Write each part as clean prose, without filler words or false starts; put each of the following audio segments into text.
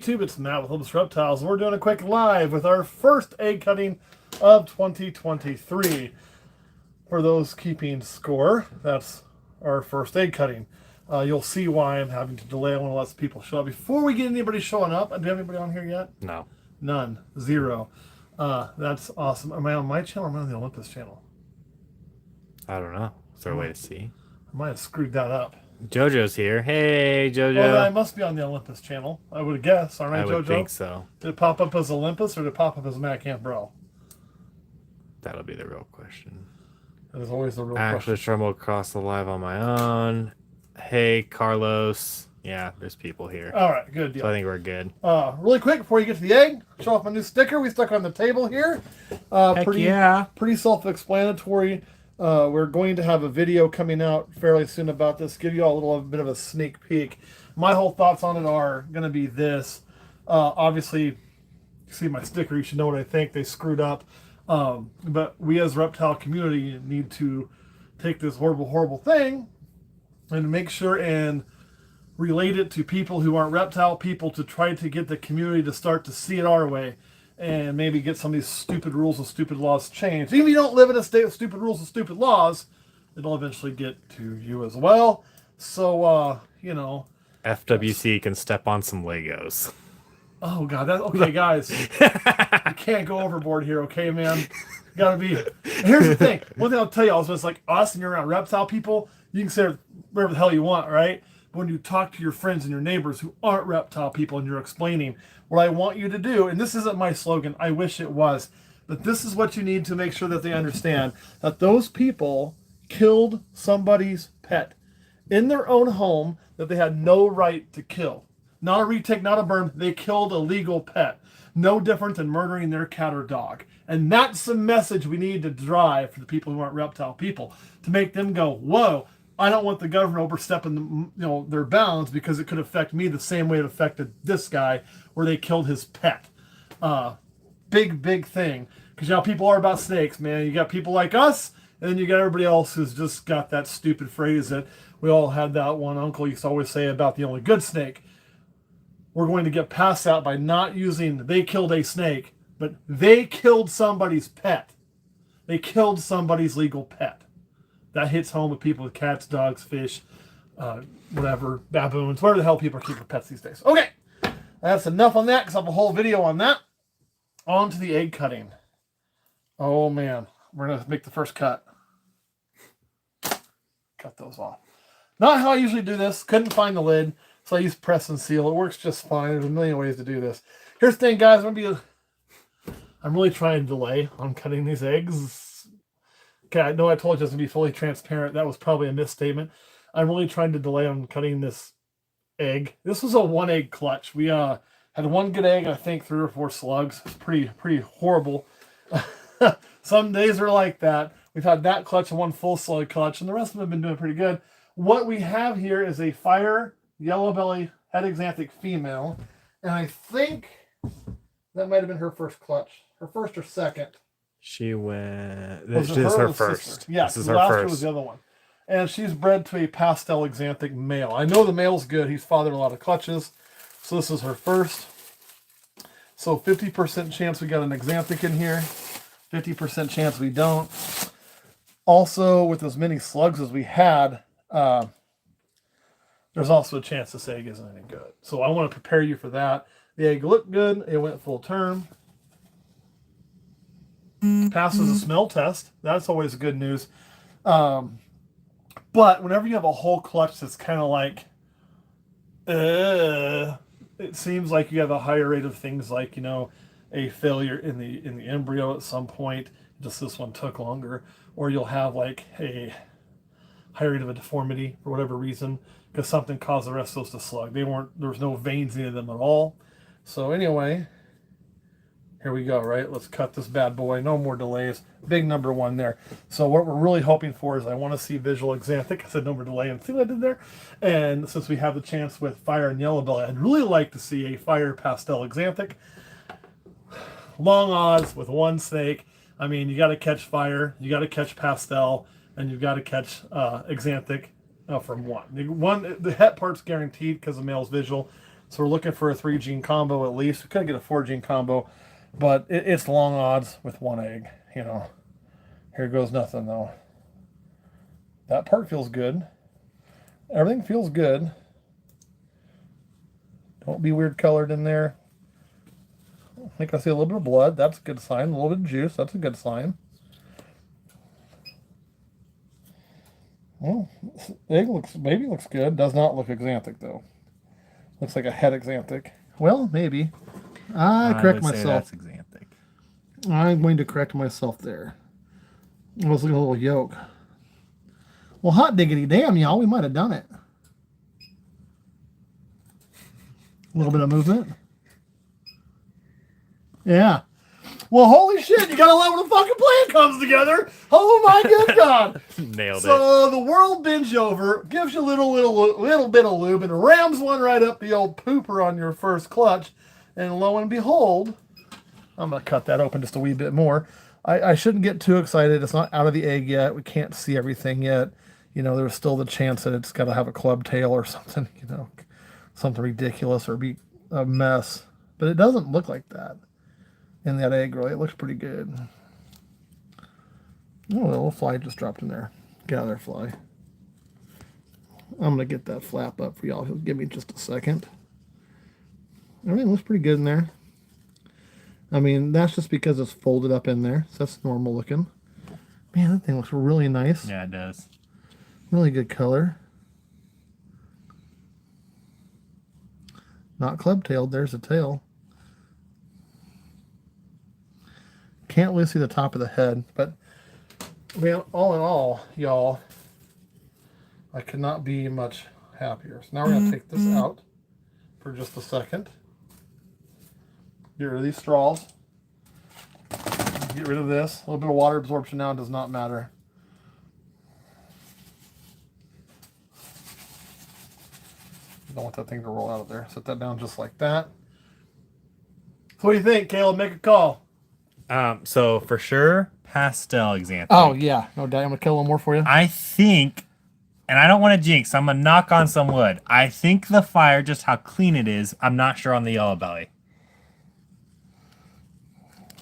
YouTube, it's Matt with Littlest Reptiles, and we're doing a quick live with our first egg cutting of 2023. For those keeping score, that's our first egg cutting. You'll see why I'm having to delay. I want to let some people show up. Before we get anybody showing up, do you have anybody on here yet? No. None. Zero. That's awesome. Am I on my channel or am I on the Olympus channel? I don't know. Is there a way to see? I might have screwed that up. JoJo's here. Hey, JoJo. Well, then I must be on the Olympus channel. I would guess. Aren't I, I would JoJo? think so. Did it pop up as Olympus or did it pop up as Matt Camp Bro? That'll be the real question. That is always the real I question. actually stumbled across the live on my own. Hey, Carlos. Yeah, there's people here. All right, good deal. So I think we're good. Really quick before you get to the egg, show off my new sticker we stuck on the table here. Heck yeah. Pretty self-explanatory. We're going to have a video coming out fairly soon about this. Give you all a little bit of a sneak peek. My whole thoughts on it are going to be this. Obviously, you see my sticker, you should know what I think. They screwed up. But we as reptile community need to take this horrible, horrible thing and make sure and relate it to people who aren't reptile people to try to get the community to start to see it our way and maybe get some of these stupid rules and stupid laws changed. Even if you don't live in a state with stupid rules and stupid laws, it'll eventually get to you as well. So, you know. FWC can step on some Legos. Oh, God. Okay, guys. You can't go overboard here, okay, man? You gotta be. Here's the thing. One thing I'll tell you also is like us and you're around reptile people, you can say whatever the hell you want, right? But when you talk to your friends and your neighbors who aren't reptile people and you're explaining what I want you to do, and this isn't my slogan, I wish it was, but this is what you need to make sure that they understand that those people killed somebody's pet in their own home that they had no right to kill. Not a retake, not a burn. They killed a legal pet. No different than murdering their cat or dog. And that's the message we need to drive for the people who aren't reptile people, to make them go, whoa, I don't want the government overstepping their bounds because it could affect me the same way it affected this guy where they killed his pet. Big thing. Because you know how people are about snakes, man. You got people like us, and then you got everybody else who's just got that stupid phrase that we all had that one uncle used to always say about the only good snake. We're going to get past that by not using they killed a snake, but they killed somebody's pet. They killed somebody's legal pet. That hits home with people with cats, dogs, fish, whatever, baboons, whatever the hell people are keeping pets these days. Okay, that's enough on that because I have a whole video on that. On to the egg cutting. Oh man, we're going to make the first cut. Cut those off. Not how I usually do this. Couldn't find the lid. So I use press and seal. It works just fine. There's a million ways to do this. Here's the thing, guys. I'm really trying to delay on cutting these eggs. Okay, I know I told you I was going to be fully transparent. That was probably a misstatement. I'm really trying to delay on cutting this egg. This was a 1-egg clutch. We had one good egg, I think 3 or 4 slugs. It's pretty horrible. Some days are like that. We've had that clutch and 1 full slug clutch, and the rest of them have been doing pretty good. What we have here is a fire yellow belly het axanthic female, and I think that might have been her first clutch, her first or second. She went. This is her first. Yeah, this is her last first. year was the other one, and she's bred to a pastel axanthic male. I know the male's good. He's fathered a lot of clutches, so this is her first. So 50% chance we got an axanthic in here, 50% chance we don't. Also, with as many slugs as we had. There's also a chance this egg isn't any good. So I want to prepare you for that. The egg looked good. It went full term. Passes a smell test. That's always good news. But whenever you have a whole clutch that's kind of like, it seems like you have a higher rate of things like, a failure in the embryo at some point. Just this one took longer. Or you'll have like a higher rate of a deformity for whatever reason, because something caused the rest of those to slug. There was no veins in them at all. So anyway, here we go, right? Let's cut this bad boy. No more delays. Big number 1 there. So what we're really hoping for is I want to see visual axanthic. I said no more delay, and see what I did there? And since we have the chance with fire and yellow belly, I'd really like to see a fire pastel axanthic. Long odds with 1 snake. I mean, you got to catch fire, you got to catch pastel, and you've got to catch axanthic from one. The het part's guaranteed because the male's visual. So we're looking for a 3-gene combo at least. We could get a 4-gene combo, but it's long odds with 1 egg, you know. Here goes nothing, though. That part feels good. Everything feels good. Don't be weird colored in there. I think I see a little bit of blood. That's a good sign. A little bit of juice. That's a good sign. Well, egg maybe looks good. Does not look axanthic, though. Looks like a head axanthic. Well, maybe. I correct myself. That's axanthic. I'm going to correct myself there. I was looking at a little yolk. Well, hot diggity damn, y'all. We might have done it. A little bit of movement. Yeah. Well, holy shit, you gotta love when a fucking plan comes together. Oh my good God. Nailed it. So the world binge over, gives you a little bit of lube, and rams one right up the old pooper on your first clutch. And lo and behold, I'm gonna cut that open just a wee bit more. I shouldn't get too excited. It's not out of the egg yet. We can't see everything yet. You know, there's still the chance that it's got to have a club tail or something, you know, something ridiculous or be a mess. But it doesn't look like that in that egg, really. It looks pretty good. Oh, a little fly just dropped in there. Get out of there, fly. I'm going to get that flap up for y'all. Give me just a second. Everything looks pretty good in there. I mean, that's just because it's folded up in there. So that's normal looking. Man, that thing looks really nice. Yeah, it does. Really good color. Not club-tailed. There's the tail. Can't really see the top of the head, but I mean, all in all, y'all, I could not be much happier. So now we're going to take this out for just a second. Get rid of these straws. Get rid of this. A little bit of water absorption now does not matter. Don't want that thing to roll out of there. Set that down just like that. So what do you think, Caleb? Make a call. So for sure, pastel axanthic. Oh yeah, no doubt. I'm gonna kill a little more for you. I think, and I don't want to jinx. I'm gonna knock on some wood. I think the fire, just how clean it is. I'm not sure on the yellow belly.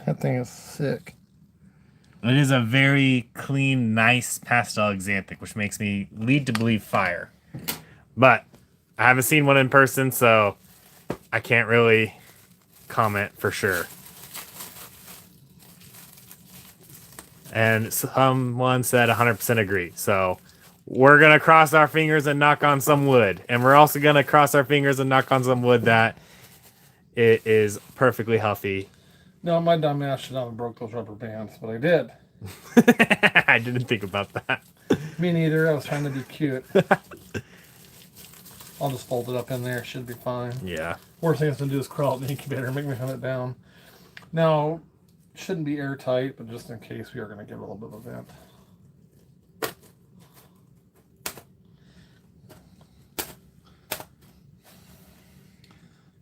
That thing is sick. It is a very clean, nice pastel axanthic, which makes me lead to believe fire. But I haven't seen one in person, so I can't really comment for sure. And someone said 100% agree. So we're going to cross our fingers and knock on some wood. And we're also going to cross our fingers and knock on some wood that it is perfectly healthy. No, my dumb ass should not have broke those rubber bands, but I did. I didn't think about that. Me neither. I was trying to be cute. I'll just fold it up in there. Should be fine. Yeah. Worst thing it's going to do is crawl out in the incubator and make me hunt it down. Now, shouldn't be airtight, but just in case, we are going to give it a little bit of a vent.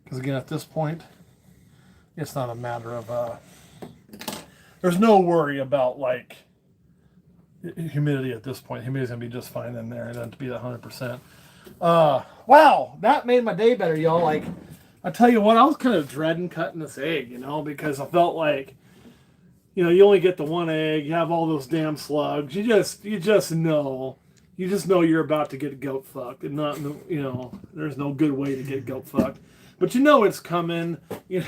Because again, at this point, it's not a matter of, there's no worry about like humidity at this point. Humidity's going to be just fine in there. It doesn't have to be 100%. Wow, that made my day better, y'all. Like, I tell you what, I was kind of dreading cutting this egg, you know, because I felt like, you know, you only get the one egg, you have all those damn slugs. You just know you're about to get goat fucked, and not, you know, there's no good way to get goat fucked, but you know it's coming, you know.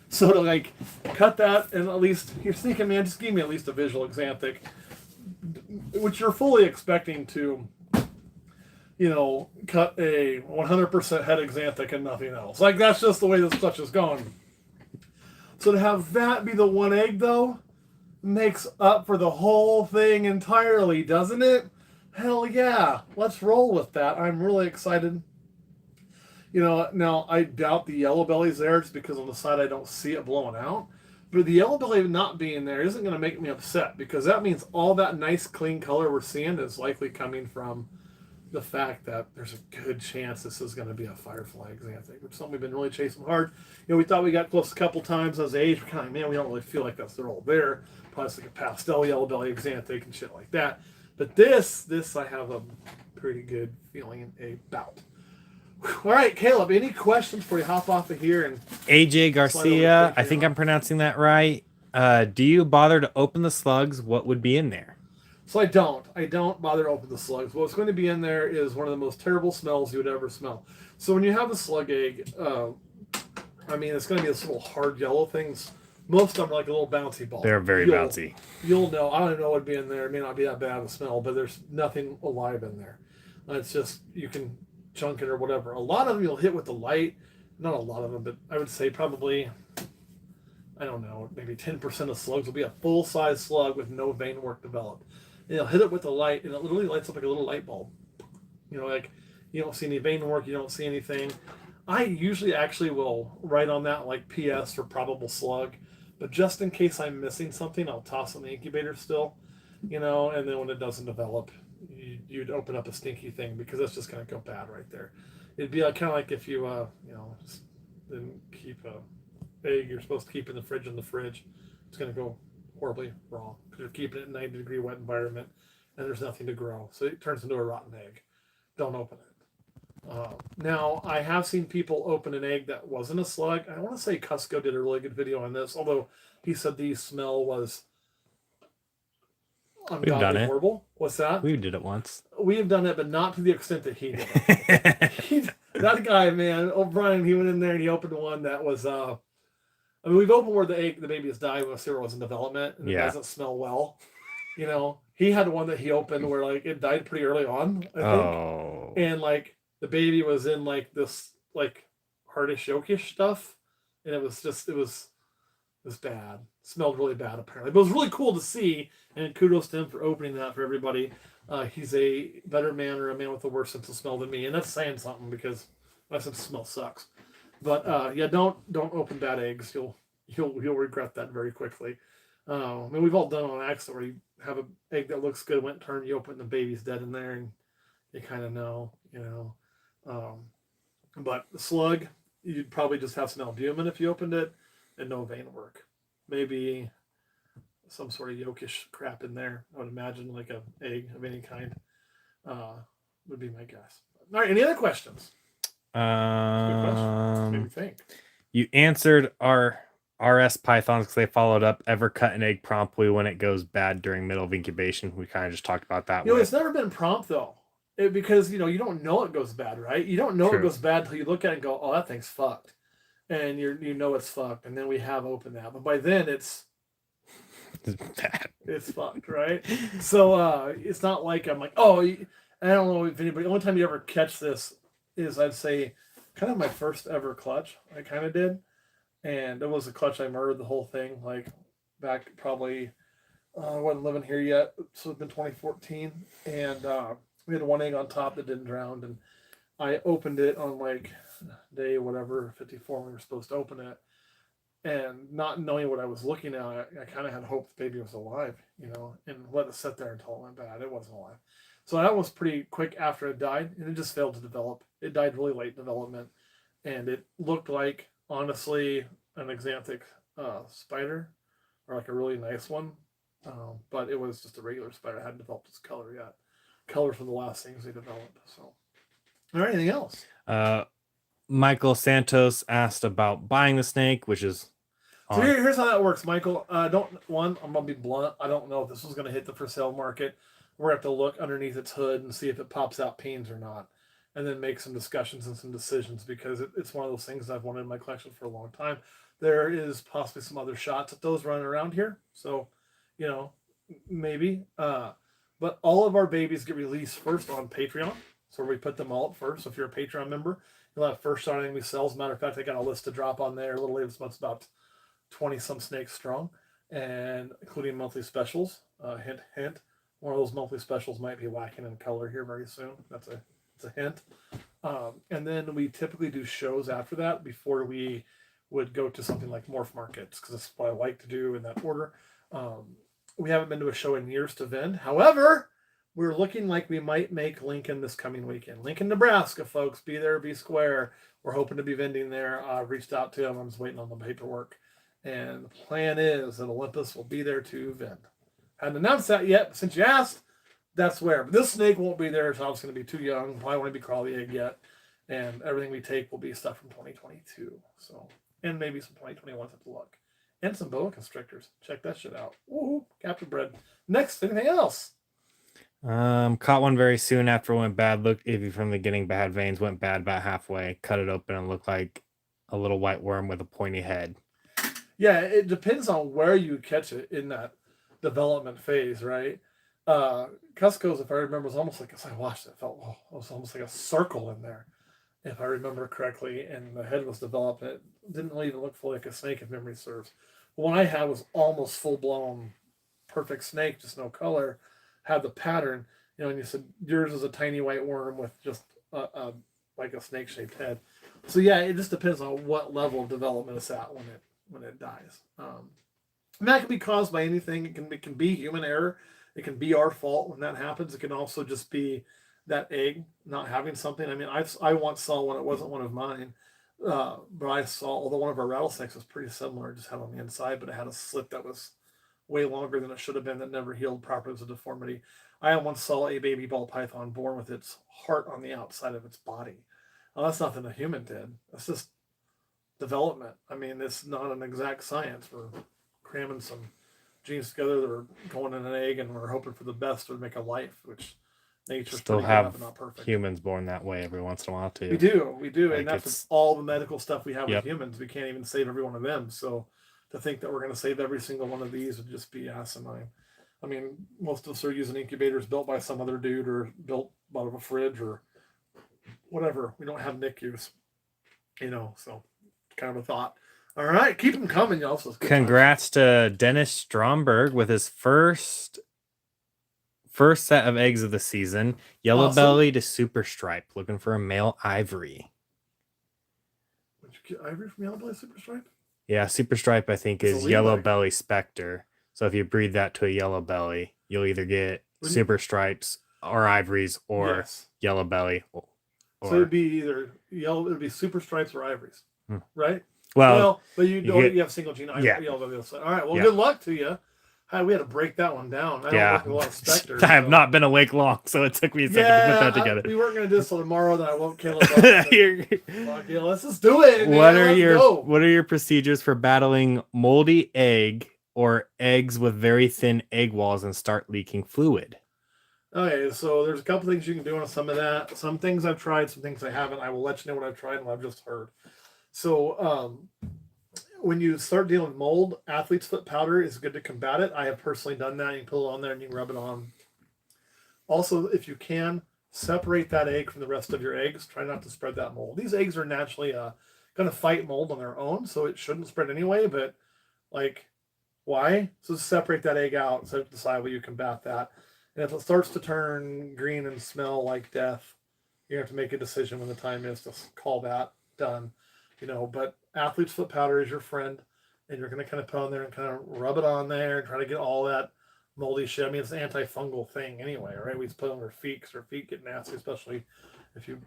So to like cut that, and at least you're thinking, man, just give me at least a visual axanthic, which you're fully expecting to, you know, cut a 100% head axanthic and nothing else. Like, that's just the way this stuff is going. So to have that be the one egg, though, makes up for the whole thing entirely, doesn't it? Hell yeah. Let's roll with that. I'm really excited. You know, now I doubt the yellow belly's there just because on the side I don't see it blowing out. But the yellow belly not being there isn't going to make me upset, because that means all that nice clean color we're seeing is likely coming from the fact that there's a good chance this is going to be a firefly axanthic, which is something we've been really chasing hard. You know, we thought we got close a couple times as age. We're kind of, man, we don't really feel like they're all there. Probably like a pastel yellow belly axanthic and shit like that. But this I have a pretty good feeling about. All right, Caleb, any questions before we hop off of here? And AJ Garcia, I think Patreon? I'm pronouncing that right. Do you bother to open the slugs? What would be in there? So I don't. I don't bother to open the slugs. What's going to be in there is one of the most terrible smells you would ever smell. So when you have a slug egg, I mean, it's going to be this little hard yellow things. Most of them are like a little bouncy ball. They're very bouncy. You'll know. I don't know what would be in there. It may not be that bad of a smell, but there's nothing alive in there. It's just, you can chunk it or whatever. A lot of them you'll hit with the light. Not a lot of them, but I would say probably, I don't know, maybe 10% of slugs will be a full-size slug with no vein work developed. And you'll hit it with the light, and it literally lights up like a little light bulb. You know, like you don't see any vein work, you don't see anything. I usually actually will write on that like PS for probable slug, but just in case I'm missing something, I'll toss it in the incubator still, you know, and then when it doesn't develop, you'd open up a stinky thing because that's just going to go bad right there. It'd be kind of like if you, you know, just didn't keep a egg you're supposed to keep in the fridge it's going to go horribly wrong because you're keeping it in a 90-degree wet environment and there's nothing to grow. So it turns into a rotten egg. Don't open it. Now, I have seen people open an egg that wasn't a slug. I want to say Cusco did a really good video on this, although he said the smell was ungodly horrible. What's that? We did it once. We have done it, but not to the extent that he did it. That guy, man, O'Brien, he went in there and he opened one that was, I mean, we've opened where the baby has died when a cereal was in development and it doesn't smell well. You know, he had one that he opened where like it died pretty early on, I think. Oh. And like the baby was in like this like hardish yolkish stuff. And it was bad. It smelled really bad apparently. But it was really cool to see, and kudos to him for opening that for everybody. He's a better man or a man with a worse sense of smell than me, and that's saying something because my sense of smell sucks. But yeah, don't open bad eggs. You'll regret that very quickly. I mean, we've all done it on accident where you have an egg that looks good, went turn, you open it, the baby's dead in there, and you kind of know, you know. But the slug, you'd probably just have some albumin if you opened it, and no vein work. Maybe some sort of yolkish crap in there. I would imagine like an egg of any kind would be my guess. All right, any other questions? Maybe think. You answered our RS pythons because they followed up. Ever cut an egg promptly when it goes bad during middle of incubation? We kind of just talked about that. You know, it's never been prompt though, because you know you don't know it goes bad, right? You don't know it goes bad until you look at it and go, "Oh, that thing's fucked," and you know it's fucked, and then we have opened that, but by then it's bad. It's fucked, right? So it's not like I'm like, oh, I don't know if anybody. The only time you ever catch this is I'd say kind of my first ever clutch. I kind of did. And it was a clutch I murdered the whole thing, like back probably, I wasn't living here yet, so it's been 2014. And we had one egg on top that didn't drown. And I opened it on like day whatever, 54, when we were supposed to open it. And not knowing what I was looking at, I kind of had hope the baby was alive, you know, and let it sit there until it went bad. It wasn't alive. So that was pretty quick after it died, and it just failed to develop. It died really late in development. And it looked like, honestly, an axanthic spider, or like a really nice one, but it was just a regular spider. It hadn't developed its color yet. Colors were the last things they developed. So, all right, anything else? Michael Santos asked about buying the snake, which is so here's how that works, Michael. I'm gonna be blunt. I don't know if this was gonna hit the for sale market. We're gonna have to look underneath its hood and see if it pops out peens or not, and then make some discussions and some decisions, because it's one of those things I've wanted in my collection for a long time. There is possibly some other shots at those running around here, so you know, maybe. But all of our babies get released first on Patreon, so we put them all up first. So if you're a Patreon member, you'll have first shot anything we sell. As a matter of fact, I got a list to drop on there a little later this month, about 20 some snakes strong, and including monthly specials. Hint, hint. One of those monthly specials might be lacking in color here very soon. That's a hint. And then we typically do shows after that before we would go to something like morph markets, because that's what I like to do in that order. We haven't been to a show in years to vend. However, we're looking like we might make Lincoln this coming weekend. Lincoln, Nebraska, folks. Be there, be square. We're hoping to be vending there. I reached out to them. I'm just waiting on the paperwork. And the plan is that Olympus will be there to vend. Hadn't announced that yet, but since you asked, that's where. But this snake won't be there, so it's going to be too young. Probably won't be crawl the egg yet. And everything we take will be stuff from 2022. So, and maybe some 2021s have to look. And some boa constrictors. Check that shit out. Ooh, captive bred. Next, anything else? Caught one very soon after it went bad. Looked iffy from the beginning, bad veins, went bad about halfway. Cut it open and looked like a little white worm with a pointy head. Yeah, it depends on where you catch it in that development phase, right? Cusco's, if I remember, was almost like, as I watched it, felt it was almost like a circle in there, if I remember correctly, and the head was developed. It didn't really even look fully like a snake, if memory serves. The one I had was almost full blown, perfect snake, just no color, had the pattern. And you said yours is a tiny white worm with just like a snake shaped head. So yeah, it just depends on what level of development it's at when it dies. And that can be caused by anything. It can be human error. It can be our fault when that happens. It can also just be that egg not having something. I mean, I once saw one. It wasn't one of mine, but I saw, although one of our rattlesnakes was pretty similar, just had on the inside, but it had a slit that was way longer than it should have been, that never healed properly as a deformity. I once saw a baby ball python born with its heart on the outside of its body. Well, that's nothing a human did. That's just development. I mean, it's not an exact science. We're cramming some genes together that are going in an egg, and we're hoping for the best to make a life, which nature's Still pretty good at, have but not perfect. humans born that way every once in a while too. We do, Like and that's all the medical stuff we have Yep. with humans. We can't even save every one of them. So to think that we're going to save every single one of these would just be asinine. I mean, most of us are using incubators built by some other dude or built out of a fridge or whatever. We don't have NICUs, so kind of a thought. All right, keep them coming, y'all. So Congrats to Dennis Stromberg with his first set of eggs of the season. Yellow belly to super stripe, looking for a male ivory. Would you get ivory from yellow belly super stripe? Yeah, super stripe I think is yellow belly specter. So if you breed that to a yellow belly, you'll either get super stripes or ivories or yellow belly. So it'd be either yellow, it'd be super stripes or ivories, right? Well, but you have single gene ivory, yellow belly. All right, well, good luck to you. We had to break that one down. I don't work with a lot of specters. I have not been awake long, so it took me a second to put that together. We weren't going to do this till tomorrow, then I won't kill it. Let's just do it. What are your procedures for battling moldy egg or eggs with very thin egg walls and start leaking fluid? Okay, so there's a couple things you can do on some of that. Some things I've tried, some things I haven't. I will let you know what I've tried and what I've just heard. So, when you start dealing with mold, athlete's foot powder is good to combat it. I have personally done that. You can put it on there and you can rub it on. Also, if you can, separate that egg from the rest of your eggs. Try not to spread that mold. These eggs are naturally going to fight mold on their own, so it shouldn't spread anyway, but why? So separate that egg out so decide where you combat that. And if it starts to turn green and smell like death, you have to make a decision when the time is to call that done. But athlete's foot powder is your friend, and you're going to kind of put on there and kind of rub it on there and try to get all that moldy shit. I mean, it's an antifungal thing anyway, right? We just put it on our feet because our feet get nasty, especially if you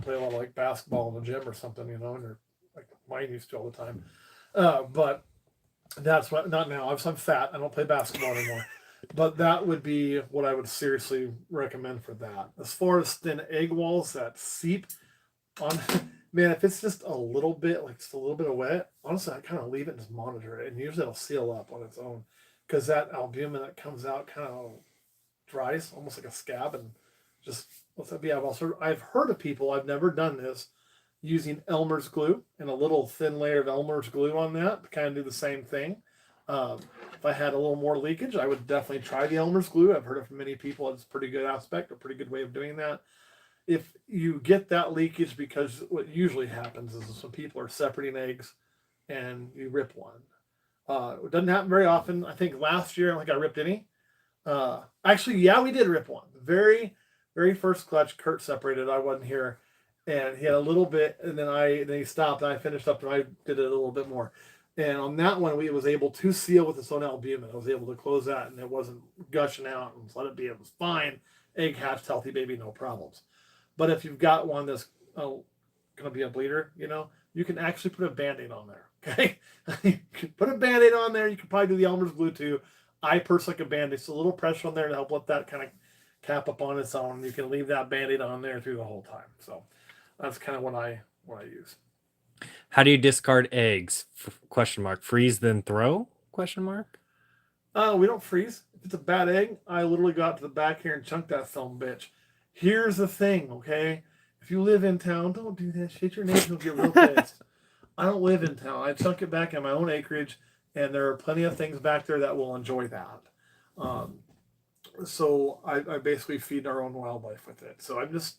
play a lot of basketball in the gym or something, and you're like mine used to all the time. But that's what, not now. I'm fat. I don't play basketball anymore. But that would be what I would seriously recommend for that. As far as thin egg walls that seep on... Man, if it's just a little bit, just a little bit of wet, honestly, I kind of leave it and just monitor it. And usually it'll seal up on its own because that albumin that comes out kind of dries, almost like a scab, and just lets that be out. I've heard of people, I've never done this, using Elmer's glue and a little thin layer of Elmer's glue on that to kind of do the same thing. If I had a little more leakage, I would definitely try the Elmer's glue. I've heard it from many people. It's a pretty good aspect, a pretty good way of doing that. If you get that leakage, because what usually happens is some people are separating eggs and you rip one. It doesn't happen very often. I think last year I don't think I ripped any. Actually, yeah, we did rip one. Very, very first clutch, Kurt separated. I wasn't here. And he had a little bit, and then he stopped, and I finished up, and I did it a little bit more. And on that one, we was able to seal with its own albumin. I was able to close that, and it wasn't gushing out, and let it be. It was fine. Egg hatched, healthy baby, no problems. But if you've got one that's going to be a bleeder, you can actually put a Band-Aid on there, okay? You can put a Band-Aid on there. You can probably do the Elmer's glue too. I personally like a Band-Aid. So a little pressure on there to help let that kind of cap up on its own. You can leave that Band-Aid on there through the whole time. So That's kind of what I use. How do you discard eggs? Question mark. Freeze then throw? Question mark. We don't freeze. If it's a bad egg, I literally go out to the back here and chunk that some bitch. Here's the thing, okay? If you live in town, don't do that shit. Your neighbors will get real pissed. I don't live in town. I chunk it back in my own acreage, and there are plenty of things back there that will enjoy that. So I basically feed our own wildlife with it. So I'm just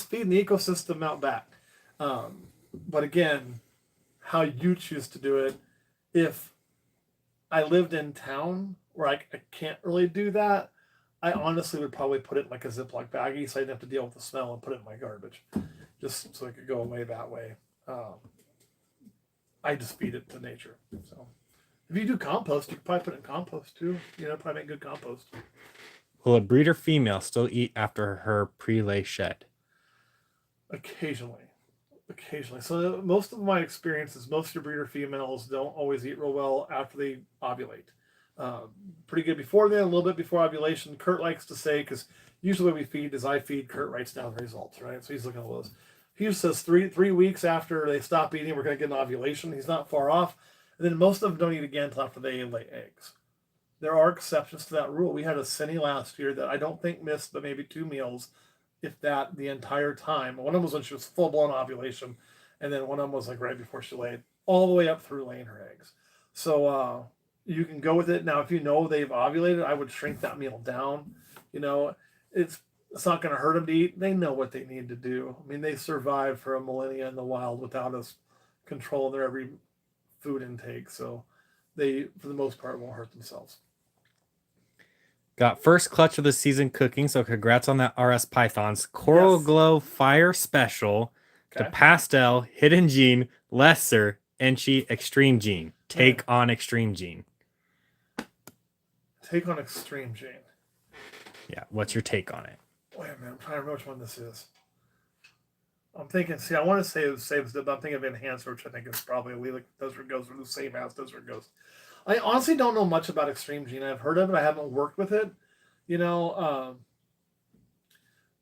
feeding the ecosystem out back. But again, how you choose to do it. If I lived in town where I can't really do that, I honestly would probably put it in like a Ziploc baggie so I didn't have to deal with the smell and put it in my garbage, just so it could go away that way. I just feed it to nature. So if you do compost, you could probably put it in compost too. Probably make good compost. Will a breeder female still eat after her pre-lay shed? Occasionally. So most of my experiences, most of your breeder females don't always eat real well after they ovulate. Pretty good before then, a little bit before ovulation. Kurt likes to say, because usually what we feed is I feed, Kurt writes down the results, right? So he's looking at those. He says three weeks after they stop eating, we're going to get an ovulation. He's not far off. And then most of them don't eat again until after they lay eggs. There are exceptions to that rule. We had a Cinny last year that I don't think missed but maybe 2 meals, if that, the entire time. One of them was when she was full-blown ovulation, and then one of them was like right before she laid, all the way up through laying her eggs. So you can go with it. Now, if you know they've ovulated, I would shrink that meal down. It's not going to hurt them to eat. They know what they need to do. I mean, they survived for a millennia in the wild without us controlling their every food intake. So they, for the most part, won't hurt themselves. Got first clutch of the season cooking, so congrats on that RS Pythons. Coral Glow Fire Special to Pastel, Hidden Gene, Lesser, Enchi, Extreme Gene. Take on Extreme Gene. Take on Extreme Gene. Yeah, what's your take on it? Wait a minute, I'm trying to remember which one this is. I'm thinking, I want to say it was Saves, but I'm thinking of Enhancer, which I think is probably like Desert Ghost, or the same as Desert Ghost. I honestly don't know much about Extreme Gene. I've heard of it. I haven't worked with it.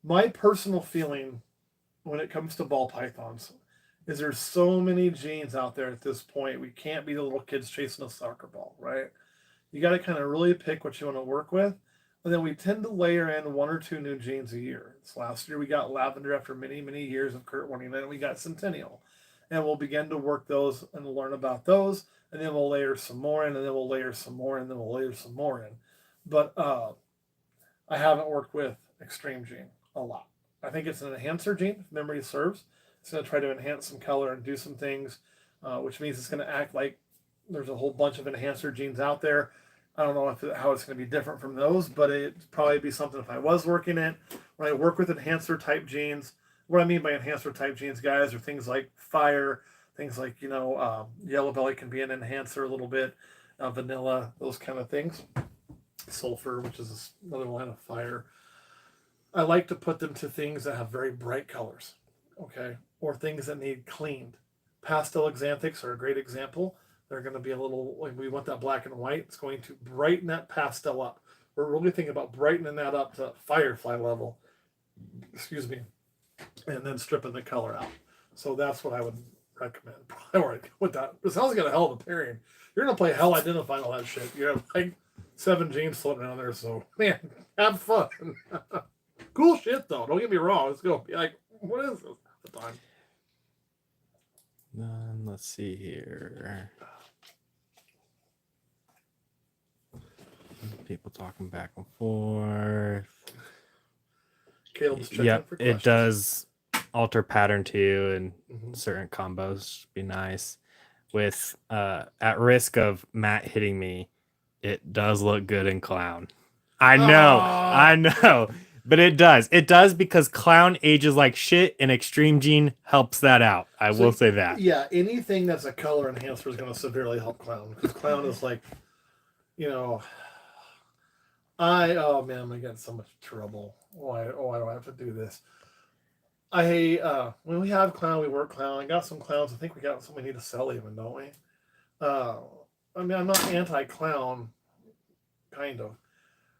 My personal feeling when it comes to ball pythons is there's so many genes out there at this point. We can't be the little kids chasing a soccer ball, right? You got to kind of really pick what you want to work with. And then we tend to layer in 1 or 2 new genes a year. Last year we got Lavender after many, many years of Kurt warning. Then we got Centennial. And we'll begin to work those and learn about those. And then we'll layer some more in, and then we'll layer some more in, and then we'll layer some more in. But I haven't worked with Extreme Gene a lot. I think it's an enhancer gene, if memory serves. It's going to try to enhance some color and do some things, which means it's going to act like there's a whole bunch of enhancer genes out there. I don't know how it's going to be different from those, but it'd probably be something if I was working it. When I work with enhancer type genes, what I mean by enhancer type genes, guys, are things like fire, things like, yellow belly can be an enhancer a little bit, vanilla, those kind of things. Sulfur, which is another line of fire. I like to put them to things that have very bright colors, okay? Or things that need cleaned. Pastel axanthics are a great example. They're going to be a little, we want that black and white. It's going to brighten that pastel up. We're really thinking about brightening that up to firefly level. Excuse me. And then stripping the color out. So that's what I would recommend. Probably with that. This hell's got a hell of a pairing. You're going to play hell identifying all that shit. You have like 7 genes floating around there. So, man, have fun. Cool shit, though. Don't get me wrong. It's going to be like, what is this at the time? Let's see here. People talking back and forth. Caleb's checking for questions. It does alter pattern too, and certain combos be nice. With at risk of Matt hitting me, it does look good in clown. I know. But it does. It does because clown ages like shit, and Extreme Gene helps that out. I will say that. Yeah, anything that's a color enhancer is going to severely help clown. Because clown is like, oh man, I'm going to get in so much trouble. Why do I have to do this? When we have clown, we work clown. I got some clowns. I think we got some we need to sell even, don't we? I'm not anti-clown, kind of.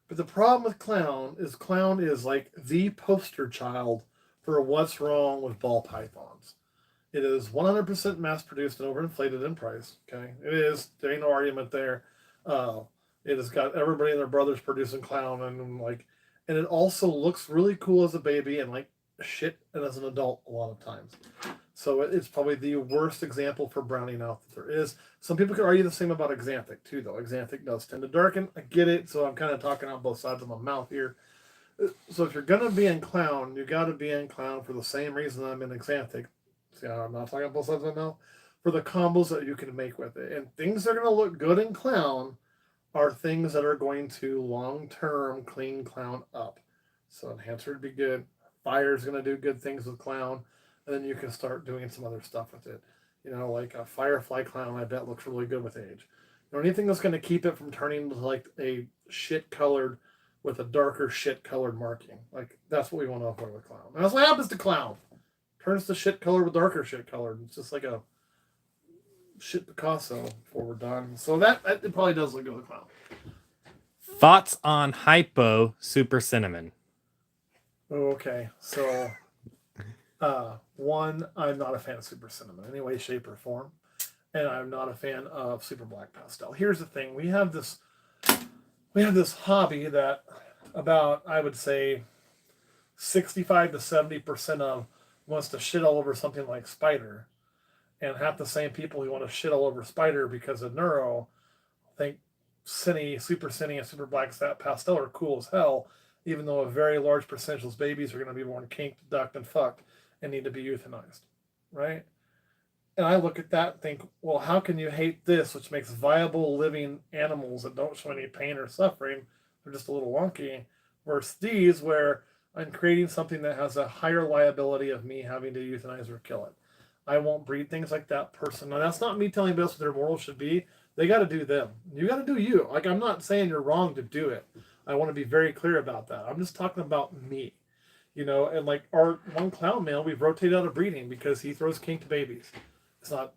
But the problem with clown is like the poster child for what's wrong with ball pythons. It is 100% mass produced and overinflated in price. Okay, it is. There ain't no argument there. Uh, it has got everybody and their brothers producing clown and it also looks really cool as a baby and like shit and as an adult a lot of times. So it's probably the worst example for browning out that there is. Some people could argue the same about axanthic too, though. Axanthic does tend to darken. I get it. So I'm kind of talking out both sides of my mouth here. So if you're gonna be in clown, you got to be in clown for the same reason I'm in axanthic. See, I'm not talking both sides of my mouth. For the combos that you can make with it, and things that are gonna look good in clown are things that are going to long term clean clown up. So enhancer would be good. Fire is gonna do good things with clown, and then you can start doing some other stuff with it. Like a firefly clown, I bet looks really good with age. Anything that's going to keep it from turning into like a shit colored with a darker shit colored marking. Like that's what we want to avoid with clown. And that's what happens to clown. Turns to shit colored with darker shit colored. It's just like a shit Picasso before we're done. So that it probably does look good with clown. Thoughts on hypo super cinnamon? Okay, so one, I'm not a fan of super cinnamon in any way, shape, or form, and I'm not a fan of super black pastel. Here's the thing: we have this hobby that about, I would say, 65 to 70% of wants to shit all over something like Spider, and half the same people who want to shit all over Spider because of neuro think Cine, Super Cine, and Super Black Pastel are cool as hell, even though a very large percentage of those babies are going to be born kinked, ducked, and fucked and need to be euthanized, right? And I look at that and think, well, how can you hate this, which makes viable living animals that don't show any pain or suffering, they're just a little wonky, versus these where I'm creating something that has a higher liability of me having to euthanize or kill it. I won't breed things like that person. Now, that's not me telling people what their morals should be. They got to do them. You got to do you. Like, I'm not saying you're wrong to do it. I want to be very clear about that. I'm just talking about me. And like our one clown male, we've rotated out of breeding because he throws kinked babies. It's not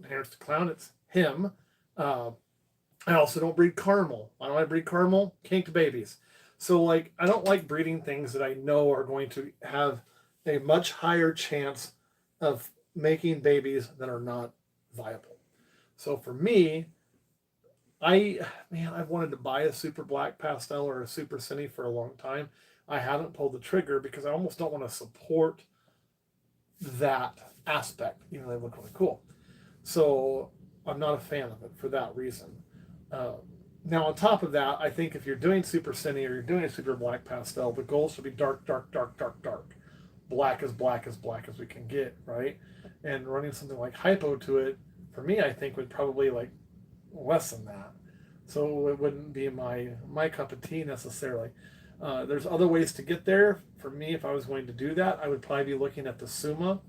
Harris the clown, it's him. I also don't breed caramel. Why don't I breed caramel? Kinked babies. So like, I don't like breeding things that I know are going to have a much higher chance of making babies that are not viable. So for me, I've wanted to buy a super black pastel or a super cine for a long time. I haven't pulled the trigger because I almost don't want to support that aspect, even though they look really cool. So I'm not a fan of it for that reason. Now, on top of that, I think if you're doing super cine or you're doing a super black pastel, the goal should be dark, dark, dark, dark, dark. Black as we can get, right? And running something like hypo to it, for me, I think would probably like less than that. So it wouldn't be my cup of tea necessarily. There's other ways to get there. For me, if I was going to do that, I would probably be looking at the Suma,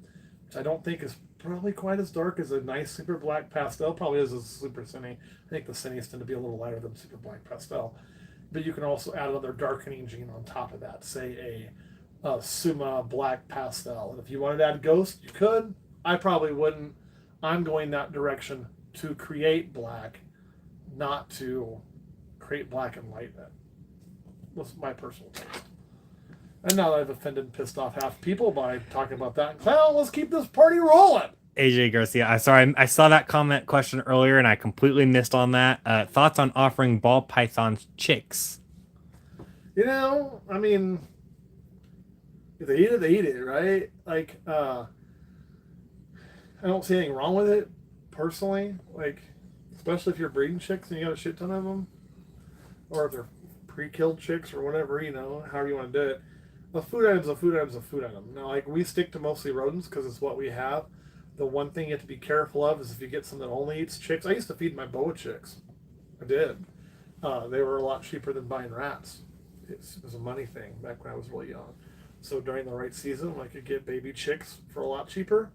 which I don't think is probably quite as dark as a nice super black pastel. Probably is a super cine. I think the cine's tend to be a little lighter than super black pastel. But you can also add another darkening gene on top of that, say a Suma black pastel. And if you wanted to add ghost, you could. I probably wouldn't. I'm going that direction to create black, not to create black and light it. That's my personal taste. And now that I've offended and pissed off half people by talking about that, well, let's keep this party rolling. AJ Garcia, I saw that comment question earlier and I completely missed on that. Thoughts on offering ball pythons chicks? I mean, if they eat it, right? Like, I don't see anything wrong with it, personally. Like, especially if you're breeding chicks and you got a shit ton of them. Or if they're pre-killed chicks or whatever, however you want to do it. A food item's a food item's a food item. Now, like, we stick to mostly rodents because it's what we have. The one thing you have to be careful of is if you get some that only eats chicks. I used to feed my boa chicks. I did. They were a lot cheaper than buying rats. It was a money thing back when I was really young. So during the right season, I could get baby chicks for a lot cheaper.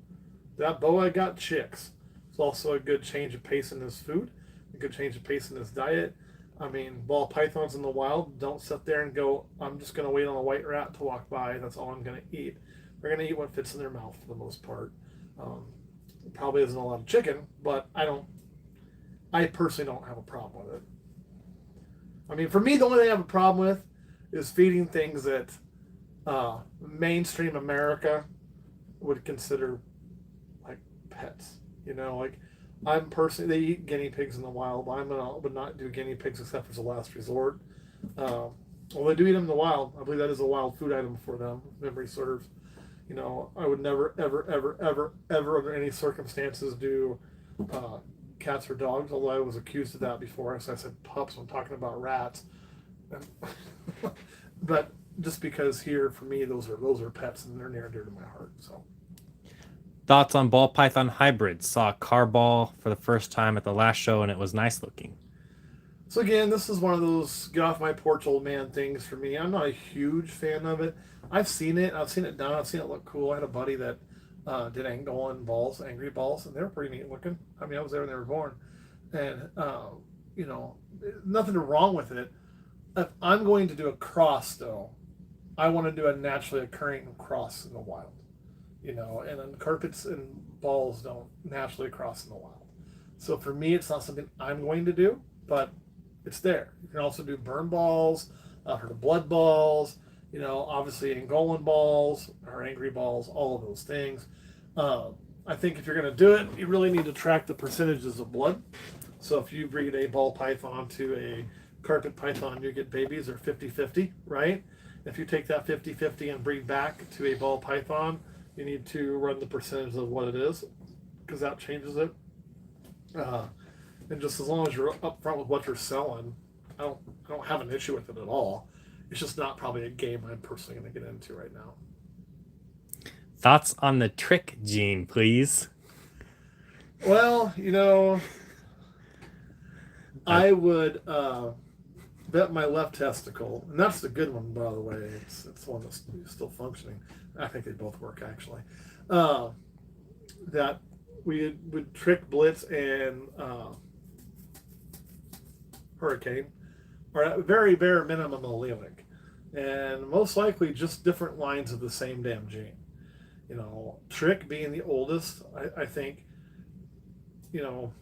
That boa got chicks. It's also a good change of pace in his food, a good change of pace in his diet. I mean, ball pythons in the wild don't sit there and go, I'm just going to wait on a white rat to walk by. That's all I'm going to eat. They're going to eat what fits in their mouth for the most part. Probably isn't a lot of chicken, but I personally don't have a problem with it. I mean, for me, the only thing I have a problem with is feeding things that Mainstream America would consider like pets. You know, like I'm personally, they eat guinea pigs in the wild. Would not do guinea pigs except as a last resort. Uh, well, they do eat them in the wild. I believe that is a wild food item for them. Memory serves. You know, I would never, ever, ever, ever, ever, under any circumstances, do cats or dogs. Although I was accused of that before, so I said pups when talking about rats. But just because here, for me, those are pets, and they're near and dear to my heart. So. Thoughts on ball python hybrids? Saw a car ball for the first time at the last show, and it was nice looking. So again, this is one of those get off my porch, old man things for me. I'm not a huge fan of it. I've seen it done. I've seen it look cool. I had a buddy that did Angolan balls, angry balls, and they were pretty neat looking. I mean, I was there when they were born, and you know, nothing wrong with it. If I'm going to do a cross, though, I want to do a naturally occurring cross in the wild. You know, and then carpets and balls don't naturally cross in the wild. So for me, it's not something I'm going to do, but it's there. You can also do burn balls, for the blood balls, you know, obviously Angolan balls or angry balls, all of those things. I think if you're going to do it, you really need to track the percentages of blood. So if you breed a ball python to a carpet python, you get babies are 50-50, right? If you take that 50-50 and breed back to a ball python, you need to run the percentage of what it is, because that changes it. And just as long as you're upfront with what you're selling, I don't have an issue with it at all. It's just not probably a game I'm personally going to get into right now. Thoughts on the trick gene, please? Well, you know, I would bet my left testicle, and that's the good one, by the way. It's the one that's still functioning. I think they both work, actually. That we would trick Blitz and Hurricane are at very bare minimum allelic, and most likely just different lines of the same damn gene. You know, Trick being the oldest, I think, you know,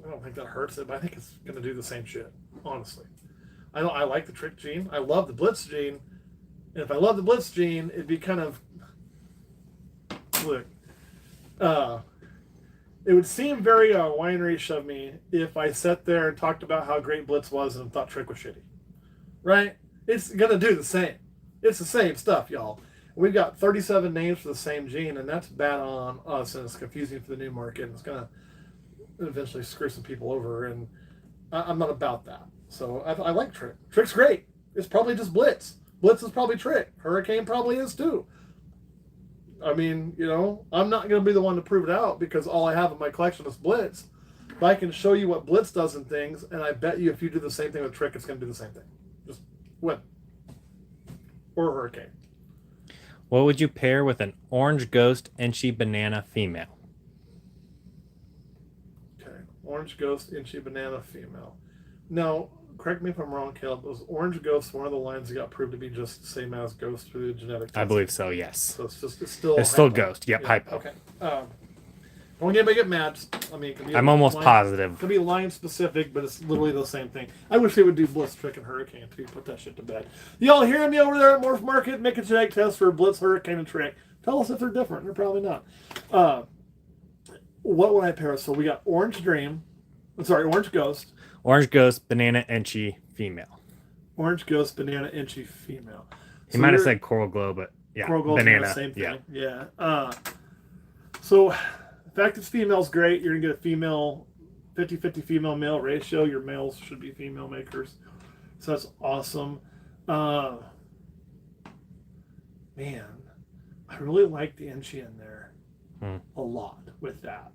I don't think that hurts it, but I think it's going to do the same shit, honestly. I like the Trick gene. I love the Blitz gene. And if I love the Blitz gene, it'd be kind of, look, it would seem very winery-ish of me if I sat there and talked about how great Blitz was and thought Trick was shitty. Right? It's going to do the same. It's the same stuff, y'all. We've got 37 names for the same gene, and that's bad on us, and it's confusing for the new market, and it's going to eventually screw some people over, and I'm not about that. So I like Trick. Trick's great. It's probably just Blitz. Blitz is probably Trick. Hurricane probably is too. I mean, you know, I'm not going to be the one to prove it out because all I have in my collection is Blitz. But I can show you what Blitz does in things, and I bet you if you do the same thing with Trick, it's going to do the same thing. Just win. Or Hurricane. What would you pair with an orange ghost Enchi banana female? Okay, orange ghost Inchy banana female. Now, correct me if I'm wrong, Caleb. Was orange ghost one of the lines that got proved to be just the same as ghost through the genetic testing? I believe so. Yes. So it's still ghost. Yep, yeah, hypo. Okay. Don't get anybody get mad. I mean, it could be I'm almost positive. It could be line specific, but it's literally the same thing. I wish they would do Blitz, Trick, and Hurricane too. Put that shit to bed. Y'all hearing me over there at Morph Market? Make a genetic test for Blitz, Hurricane, and Trick. Tell us if they're different. They're probably not. What would I pair? So we got Orange Ghost. Orange ghost banana Enchi female. Orange Ghost, banana, Inchy female. He might have said Coral Glow, but yeah, Coral Glow, banana. same thing. Yeah. So the fact it's female is great. You're going to get a female, 50-50 female-male ratio. Your males should be female makers. So that's awesome. Man, I really like the Inchy in there a lot with that.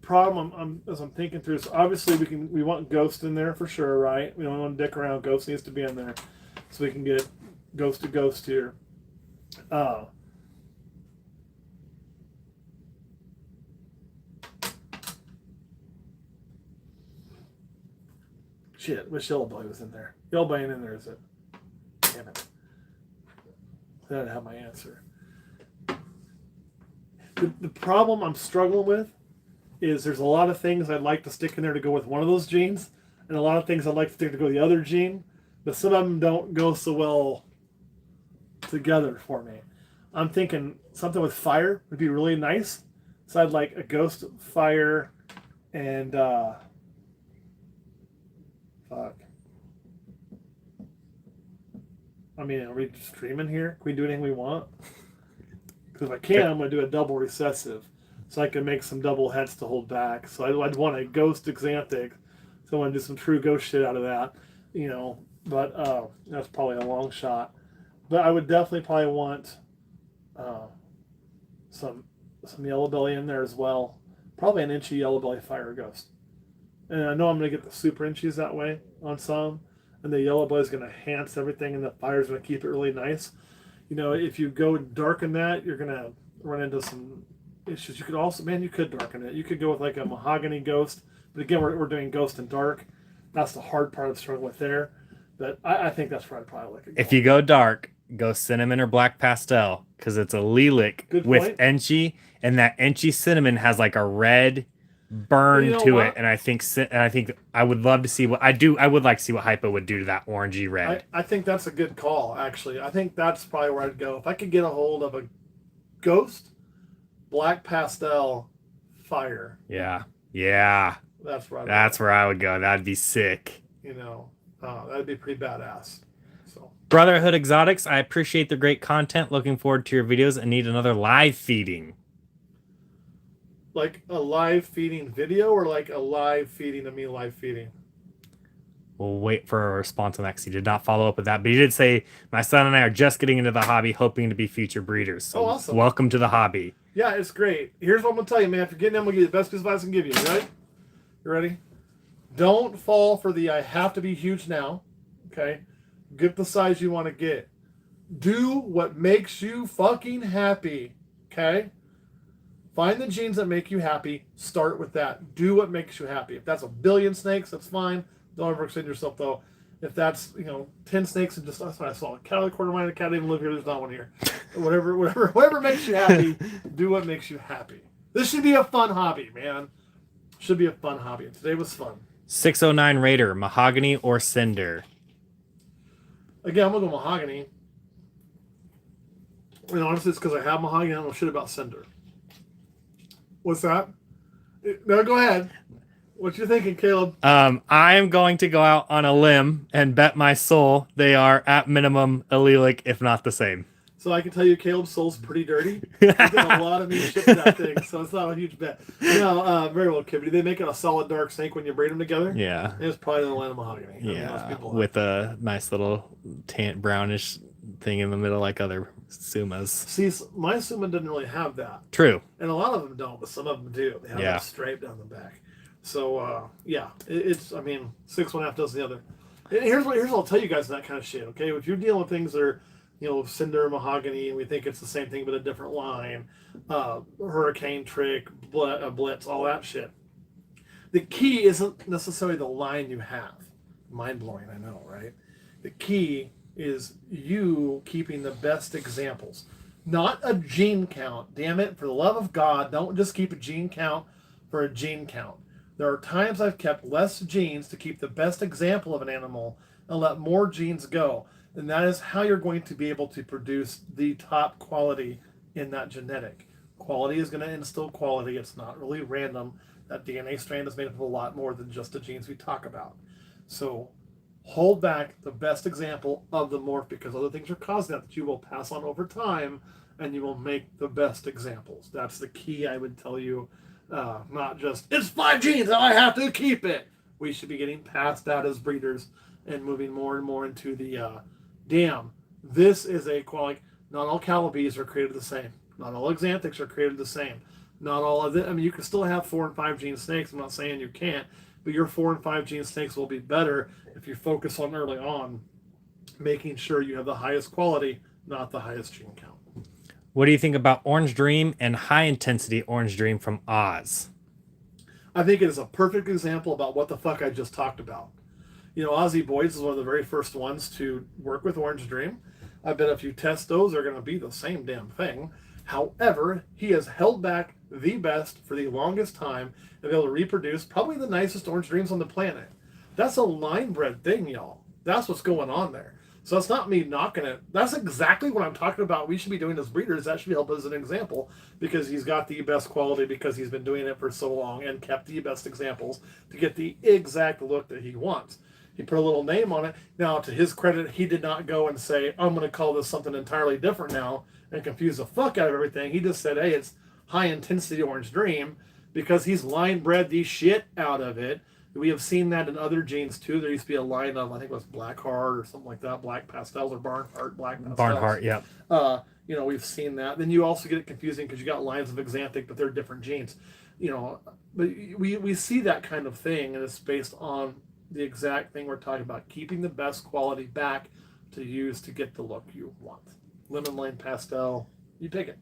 Problem as I'm thinking through is obviously we want Ghost in there for sure, right? We don't want to dick around. Ghost needs to be in there so we can get Ghost to Ghost here. Shit, wish Yellow Belly was in there. Yellow Belly ain't in there, is it? Damn it. I didn't have my answer. The problem I'm struggling with is there's a lot of things I'd like to stick in there to go with one of those genes, and a lot of things I'd like to stick to go with the other gene. but some of them don't go so well together for me. I'm thinking something with fire would be really nice. So I'd like a ghost fire and fuck. I mean, are we streaming here? Can we do anything we want? Because if I can, I'm going to do a double recessive. So I can make some double heads to hold back. So I'd want a ghost axanthic. So I want to do some true ghost shit out of that. You know, but that's probably a long shot. But I would definitely probably want some yellow belly in there as well. Probably an inchy yellow belly fire ghost. And I know I'm going to get the super inchies that way on some. And the yellow belly is going to enhance everything, and the fire is going to keep it really nice. You know, if you go dark in that, you're going to run into some issues. You could also, man, you could darken it. You could go with like a mahogany ghost. But again, we're doing ghost and dark. That's the hard part of struggling with there. But I think that's where I'd probably look at going. If you go dark, go cinnamon or black pastel, because it's a lilac with enchy, and that enchy cinnamon has like a red burn to it, and I think I would love to see what I would like to see what hypo would do to that orangey red. I think that's a good call, actually. I think that's probably where I'd go. If I could get a hold of a ghost, black pastel, fire. Yeah. That's where I would go. That'd be sick. You know, that'd be pretty badass. So, Brotherhood Exotics, I appreciate the great content. Looking forward to your videos and need another live feeding. Like a live feeding video, or like a live feeding of me live feeding? We'll wait for a response on that because he did not follow up with that. But he did say, my son and I are just getting into the hobby, hoping to be future breeders. So awesome. Welcome to the hobby. Yeah, it's great. Here's what I'm going to tell you, man. If you're getting them, I'm going to give you the best piece of advice I can give you. You ready? You ready? Don't fall for the I have to be huge now. Okay? Get the size you want to get. Do what makes you fucking happy. Okay? Find the genes that make you happy. Start with that. Do what makes you happy. If that's 1 billion snakes, that's fine. Don't overextend yourself, though. If that's, 10 snakes and just, that's what I saw. A cat out of the corner of my eye, a cat didn't even live here. There's not one here. Whatever makes you happy, do what makes you happy. This should be a fun hobby, man. Should be a fun hobby. And today was fun. 609 Raider, mahogany or cinder? Again, I'm going to go mahogany. And honestly, it's because I have mahogany. I don't know shit about cinder. What's that? No, go ahead. What you thinking, Caleb? I am going to go out on a limb and bet my soul they are at minimum allelic, if not the same. So I can tell you Caleb's soul's pretty dirty. He did a lot of neat shit to that thing, so it's not a huge bet. No, very well, Kibby. They make it a solid dark snake when you braid them together. Yeah. It's probably the land of mahogany. Yeah, with a nice little brownish thing in the middle like other sumas. See, my suma didn't really have that. True. And a lot of them don't, but some of them do. They have that stripe down the back. So, it's 6.5 does the other. And here's what I'll tell you guys that kind of shit, okay? If you're dealing with things that are, cinder, mahogany, and we think it's the same thing but a different line, hurricane trick, blitz, all that shit. The key isn't necessarily the line you have. Mind-blowing, I know, right? The key is you keeping the best examples. Not a gene count. Damn it, for the love of God, don't just keep a gene count for a gene count. There are times I've kept less genes to keep the best example of an animal and let more genes go. And that is how you're going to be able to produce the top quality in that genetic. Quality is going to instill quality. It's not really random. That DNA strand is made up of a lot more than just the genes we talk about. So hold back the best example of the morph, because other things are causing that you will pass on over time, and you will make the best examples. That's the key, I would tell you. Not just, it's 5 genes, I have to keep it. We should be getting past that as breeders and moving more and more into the, this is a quality. Not all calabees are created the same. Not all axanthics are created the same. Not all of it. You can still have 4 and 5 gene snakes. I'm not saying you can't, but your 4 and 5 gene snakes will be better if you focus on early on making sure you have the highest quality, not the highest gene count. What do you think about Orange Dream and High Intensity Orange Dream from Oz? I think it is a perfect example about what the fuck I just talked about. Ozzy Boyds is one of the very first ones to work with Orange Dream. I bet if you test those, they're going to be the same damn thing. However, he has held back the best for the longest time and be able to reproduce probably the nicest Orange Dreams on the planet. That's a line bred thing, y'all. That's what's going on there. So it's not me knocking it. That's exactly what I'm talking about. We should be doing as breeders. That should help as an example because he's got the best quality because he's been doing it for so long and kept the best examples to get the exact look that he wants. He put a little name on it. Now, to his credit, he did not go and say, I'm going to call this something entirely different now and confuse the fuck out of everything. He just said, hey, it's high intensity orange dream because he's line bred the shit out of it. We have seen that in other genes too. There used to be a line of, I think it was Blackheart or something like that, Black Pastels or Barnhart, Black Pastels. Barnhart, yeah. We've seen that. Then you also get it confusing because you got lines of axanthic, but they're different genes. But we see that kind of thing, and it's based on the exact thing we're talking about, keeping the best quality back to use to get the look you want. Lemon lime pastel, you pick it.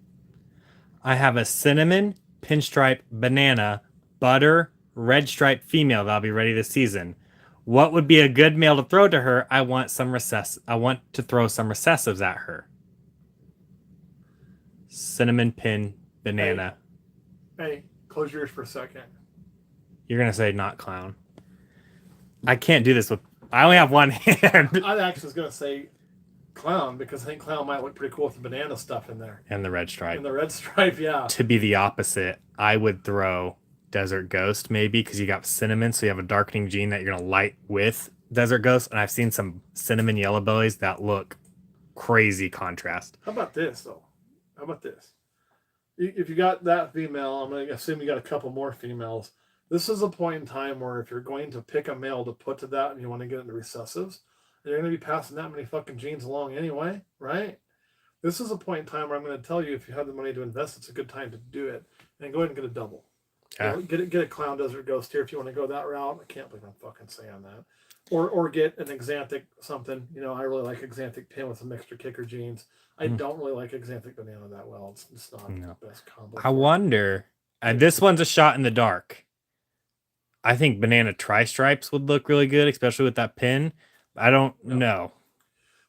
I have a cinnamon, pinstripe, banana, butter, red stripe female that'll be ready this season. What would be a good male to throw to her? I want to throw some recessives at her. Cinnamon, pin, banana. Hey, close your ears for a second. You're gonna say not clown. I can't do this with. I only have one hand. I actually was gonna say clown because I think clown might look pretty cool with the banana stuff in there. And the red stripe. And the red stripe, yeah. To be the opposite, I would throw Desert Ghost maybe because you got cinnamon, so you have a darkening gene that you're gonna light with Desert Ghost, and I've seen some cinnamon yellow bellies that look crazy contrast. How about this though? How about this? If you got that female, I'm gonna assume you got a couple more females. This is a point in time where if you're going to pick a male to put to that and you want to get into recessives, you're going to be passing that many fucking genes along anyway, right? This is a point in time where I'm going to tell you if you have the money to invest, it's a good time to do it. And go ahead and get a double. Yeah. Get a clown desert ghost here if you want to go that route. I can't believe I'm fucking saying that. Or get an axanthic something. I really like axanthic pin with some extra kicker genes. I don't really like axanthic banana that well. It's not the best combo. I wonder. This one's a shot in the dark. I think banana tri-stripes would look really good, especially with that pin. I don't know.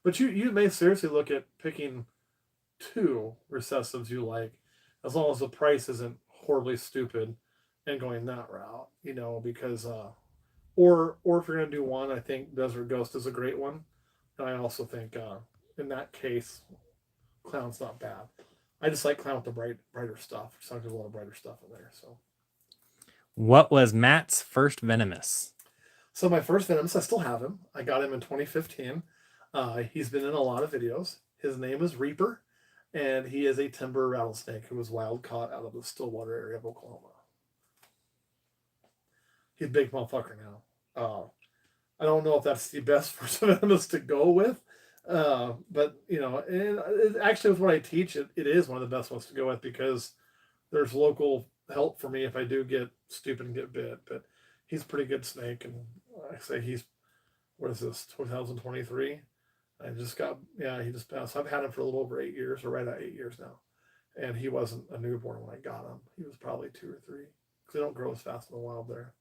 But you may seriously look at picking 2 recessives you like, as long as the price isn't horribly stupid, and going that route, because or if you're gonna do one, I think Desert Ghost is a great one. And I also think in that case, clown's not bad. I just like clown with the brighter stuff. Just there's a lot of brighter stuff in there, so. What was Matt's first venomous? So my first venomous, I still have him. I got him in 2015. He's been in a lot of videos. His name is Reaper, and he is a timber rattlesnake who was wild caught out of the Stillwater area of Oklahoma. He's a big motherfucker now. I don't know if that's the best first venomous to go with, but actually with what I teach, it is one of the best ones to go with because there's local help for me if I do get stupid and get bit. But he's a pretty good snake, and I say he's, what is this, 2023? He just passed. I've had him for a little over 8 years, or right at 8 years now. And he wasn't a newborn when I got him. He was probably 2 or 3. Because they don't grow as fast in the wild there.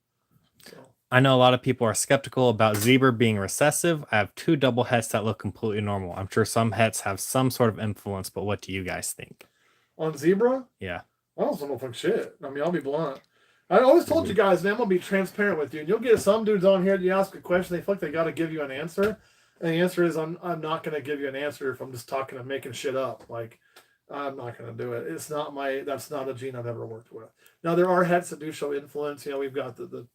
So. I know a lot of people are skeptical about zebra being recessive. I have 2 double hets that look completely normal. I'm sure some hets have some sort of influence, but what do you guys think? On zebra? Yeah. I don't think shit. I mean, I'll be blunt. I always told you guys, man, I'm going to be transparent with you. And you'll get some dudes on here that you ask a question, they feel like they got to give you an answer. And the answer is, I'm not going to give you an answer if I'm just talking and making shit up. Like, I'm not going to do it. That's not a gene I've ever worked with. Now, there are hets that do show influence. We've got the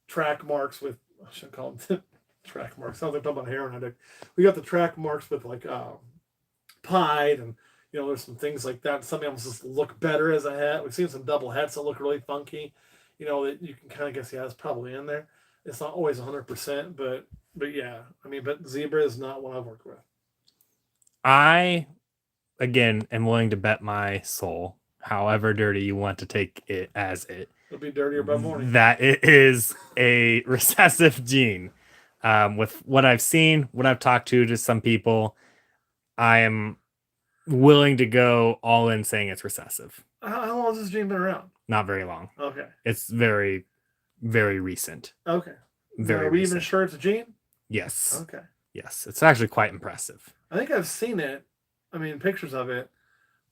track marks with, I shouldn't call them track marks. Sounds like I'm talking about heroin addict. We got the track marks with like pied and, there's some things like that. Some of them just look better as a hat. We've seen some double hats that look really funky. That you can kind of guess, it's probably in there. It's not always 100%, but yeah. I mean, but zebra is not one I've worked with. I, again, am willing to bet my soul, however dirty you want to take it as it. It'll be dirtier by morning. That it is a recessive gene. With what I've seen, what I've talked to some people, I am willing to go all in saying it's recessive. How long has this gene been around? Not very long. Okay. It's very, very recent. Okay. Very Are we recent. even sure it's a gene? Yes. Okay. Yes. It's actually quite impressive. I think I've seen it. I mean, pictures of it.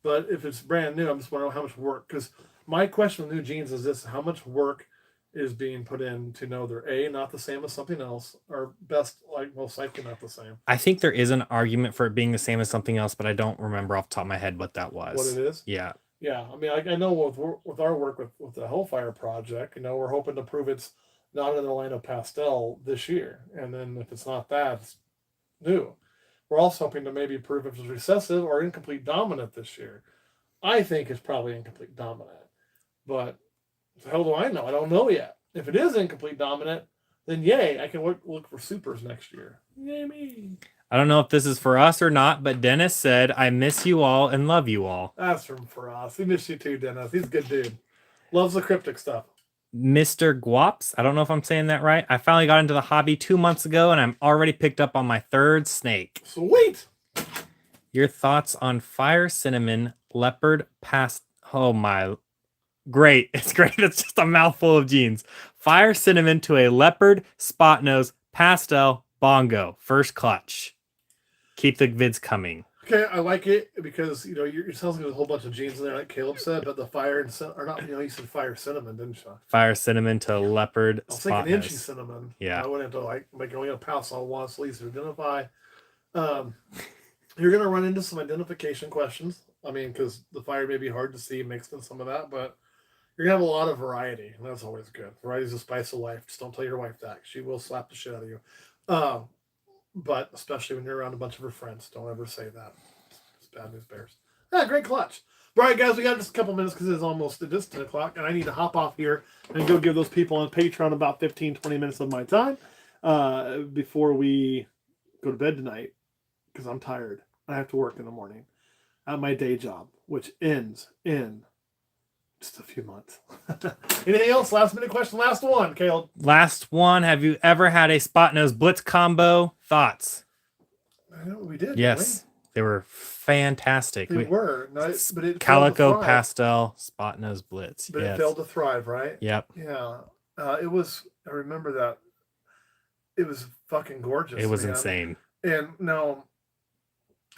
But if it's brand new, I'm just wondering how much work. Because my question with new genes is this: how much work is being put in to know they're A, not the same as something else, or best, like most likely not the same. I think there is an argument for it being the same as something else, but I don't remember off the top of my head what that was. What it is? Yeah. Yeah, I mean, I know with our work with the Hellfire Project, we're hoping to prove it's not in the line of pastel this year, and then if it's not that, it's new. We're also hoping to maybe prove if it's recessive or incomplete dominant this year. I think it's probably incomplete dominant, but the hell do I know? I don't know yet. If it is incomplete dominant, then yay, I can look for supers next year. Yay me. I don't know if this is for us or not, but Dennis said, I miss you all and love you all. That's for us. We miss you too, Dennis. He's a good dude. Loves the cryptic stuff. Mr. Guaps, I don't know if I'm saying that right. I finally got into the hobby 2 months ago, and I'm already picked up on my 3rd snake. Sweet. Your thoughts on fire cinnamon leopard past? Oh my, great! It's great. It's just a mouthful of jeans. Fire cinnamon to a leopard spot nose pastel bongo first clutch. Keep the vids coming. Okay, I like it because it sounds like there's a whole bunch of jeans in there, like Caleb said. But the fire and or not, you said fire cinnamon, didn't you? Fire cinnamon to leopard I was spot thinking nose. inchy cinnamon. Yeah, I went into only gonna pass on one, so at least identify. You're gonna run into some identification questions. I mean, because the fire may be hard to see mixed in some of that, but you're gonna have a lot of variety, and that's always good. Variety is the spice of life. Just don't tell your wife that; she will slap the shit out of you. But especially when you're around a bunch of her friends, don't ever say that. It's bad news bears. Yeah, great clutch. All right, guys, we got just a couple minutes because it is 10 o'clock, and I need to hop off here and go give those people on Patreon about 15, 20 minutes of my time before we go to bed tonight because I'm tired. I have to work in the morning at my day job, which ends in just a few months. Anything else? Last minute question. Last one, Caleb. Last one. Have you ever had a spot nose blitz combo? Thoughts? I know we did. Yes, they were fantastic. They were. No, but it calico pastel spot nose blitz. But it failed to thrive, right? Yep. Yeah. It was. I remember that. It was fucking gorgeous. It was insane. And no,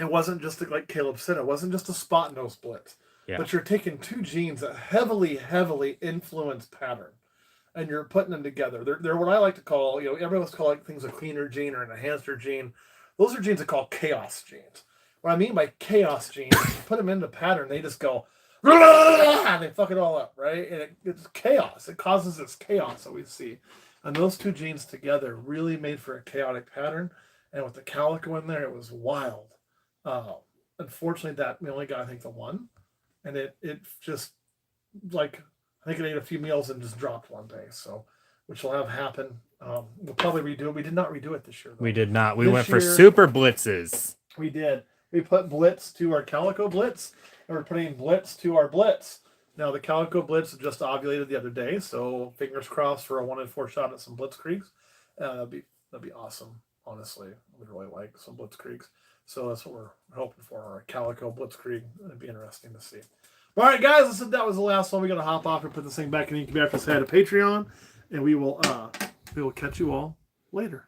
it wasn't just like Caleb said. It wasn't just a spot nose blitz. Yeah. But you're taking two genes that heavily influence pattern, and you're putting them together. They're what I like to call, everyone's calling things a cleaner gene or an enhancer gene. Those are genes that call chaos genes. What I mean by chaos genes, you put them into pattern, they just go, and they fuck it all up, right? And it's chaos. It causes this chaos that we see. And those two genes together really made for a chaotic pattern. And with the calico in there, it was wild. Unfortunately, we only got, I think, the one. And it just, like, I think it ate a few meals and just dropped one day. So, which will have happen. We'll probably redo it. We did not redo it this year, though. We did not. We went for super blitzes. We did. We put blitz to our calico blitz, and we're putting blitz to our blitz. Now, the calico blitz just ovulated the other day, so fingers crossed for a 1 in 4 shot at some blitzkriegs. That'd be awesome, honestly. I would really like some blitzkriegs. So that's what we're hoping for, our calico blitzkrieg. It'd be interesting to see. All right, guys, I said that was the last one. We're going to hop off and put this thing back in Incubation. Say hi to Patreon, and we will catch you all later.